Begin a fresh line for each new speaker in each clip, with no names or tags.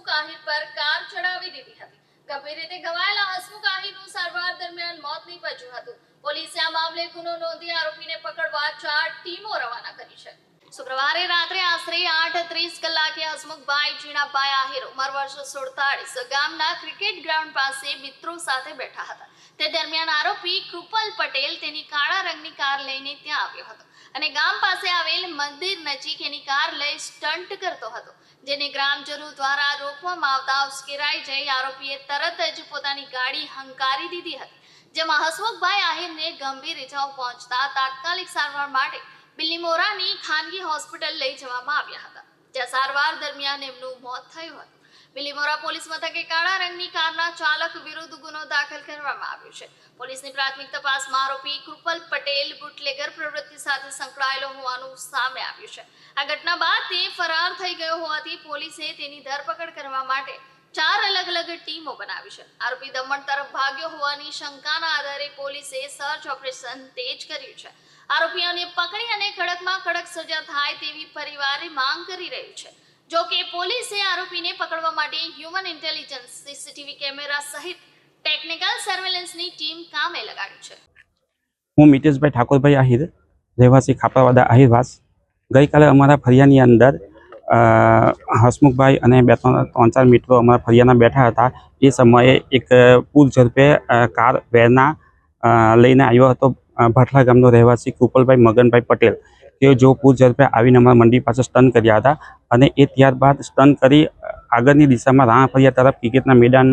હસમુખ આહિર પર કાર ચડાવી દીધી હતી। ગંભીર રીતે ઘવાયેલા હસમુખ આહિરનું સારવાર દરમિયાન મોત નીપજ્યું હતું। પોલીસે આ મામલે ગુનો નોંધી આરોપીને પકડવા 4 ટીમો રવાના કરી છે। શુક્રવારે રાત્રે આશરે 8:30 કલાકે હસમુખભાઈ જીણાભાઈ આહિર ઉંમર વર્ષ 47 ગામના ક્રિકેટ ગ્રાઉન્ડ પાસે મિત્રો સાથે બેઠા હતા। તે દરમિયાન આરોપી કૃપલ પટેલ તેની કાળા રંગની કાર લઈને ત્યાં આવ્યો હતો અને ગામ પાસે આવેલ મંદિર નજીક એની કાર લઈ સ્ટન્ટ કરતો હતો, જેને ગ્રામજનો દ્વારા રોકવામાં આવતા ઉશ્કેરાઈ જઈ આરોપીએ તરત જ પોતાની ગાડી હંકારી દીધી હતી, જેમાં હસમુખભાઈ આહિરને ગંભીર ઇજાઓ પહોંચતા તાત્કાલિક સારવાર માટે બિલીમોરાની ખાનગી હોસ્પિટલ લઈ જવામાં આવ્યા હતા, જ્યાં સારવાર દરમિયાન એમનું મોત થયું હતું। બિલીમોરા પોલીસ મથકે કાળા રંગની કારના ચાલક વિરુદ્ધ ગુનો દાખલ કરવામાં આવ્યો છે। પોલીસની પ્રાથમિક તપાસમાં આરોપી કૃપલ પટેલ બુટલેગર પ્રવૃત્તિ સાથે સંકળાયેલો હોવાનું સામે આવ્યું છે। આ ઘટના બાદ તે ફરાર થઈ ગયો હોવાથી પોલીસે તેની ધરપકડ કરવા માટે 4 અલગ-અલગ ટીમો બનાવી છે। આરોપી દમણ તરફ ભાગ્યો હોવાની શંકાના આધારે પોલીસે સર્ચ ઓપરેશન તેજ કર્યું છે। આરોપીઓને પકડી અને કડકમાં કડક સજા થાય તેવી પરિવારે માંગ કરી રહ્યું છે। જો કે પોલીસે આરોપીને પકડવા માટે હ્યુમન ઇન્ટેલિજન્સ, સીસીટીવી કેમેરા સહિત ટેકનિકલ સર્વેલન્સની ટીમ કામે લગાડી છે।
હું મિતેશભાઈ ઠાકોરભાઈ આહિર, રહેવાસી ખાપરાવાડા આહિરવાસ। ગઈકાલે અમારા ફળિયાની અંદર હસમુખભાઈ અને 3-4 મિત્રો અમારા ફળિયાના બેઠા હતા। એ સમયે એક પૂર ઝડપે કાર વેરના લઈને આવ્યો હતો ભાટલા ગામનો રહેવાસી કૃપલભાઈ મગનભાઈ પટેલ। તેઓ જો પૂર ઝડપે આવીને અમારા મંડી પાસે સ્ટન કર્યા હતા અને એ ત્યારબાદ સ્ટન કરી આગળની દિશામાં રાણા ફળિયા તરફ ક્રિકેટના મેદાન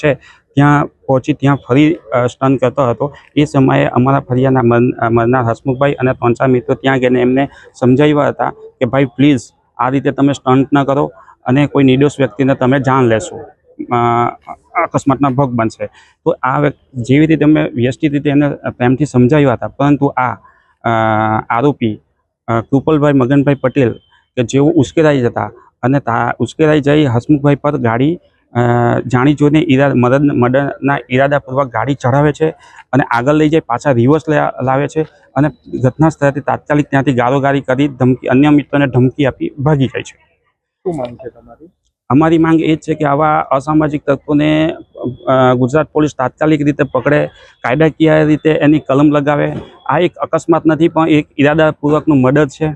છે ત્યાં પહોંચી ત્યાં ફરી સ્ટન કરતો હતો। એ સમયે અમારા ફળિયાના મરનાર હસમુખભાઈ અને 3-4 મિત્રો ત્યાં ગઈને એમને સમજાવ્યા હતા કે ભાઈ પ્લીઝ આ રીતે તમે સ્ટન્ટ ન કરો અને કોઈ નિર્દોષ વ્યક્તિને તમે જાન લેશો, અકસ્માતના ભોગ બનશે। તો આ જેવી રીતે અમે વ્યવસ્થિત રીતે એમને પ્રેમથી સમજાવ્યા હતા, પરંતુ આ આરોપી કૃપલભાઈ મગનભાઈ પટેલ કે જેઓ ઉશ્કેરાઈ જતા અને ઉશ્કેરાઈ જઈ હસમુખભાઈ પર ગાડી જાણી જોઈને મર્ડરના ઈરાદાપૂર્વક ગાડી ચઢાવે છે અને આગળ લઈ જાય, પાછા રિવર્સ લાવે છે અને ઘટના સ્થળેથી તાત્કાલિક ત્યાંથી ગારોગારી કરી અન્ય મિત્રોને ધમકી આપી ભાગી જાય છે।
શું માંગ છે તમારી?
અમારી માંગ એ જ છે કે આવા અસામાજિક તત્વોને ગુજરાત પોલીસ તાત્કાલિક રીતે પકડે, કાયદાકીય રીતે એની કલમ લગાવે। આ એક અકસ્માત નથી પણ એક ઈરાદાપૂર્વકનું મર્ડર છે।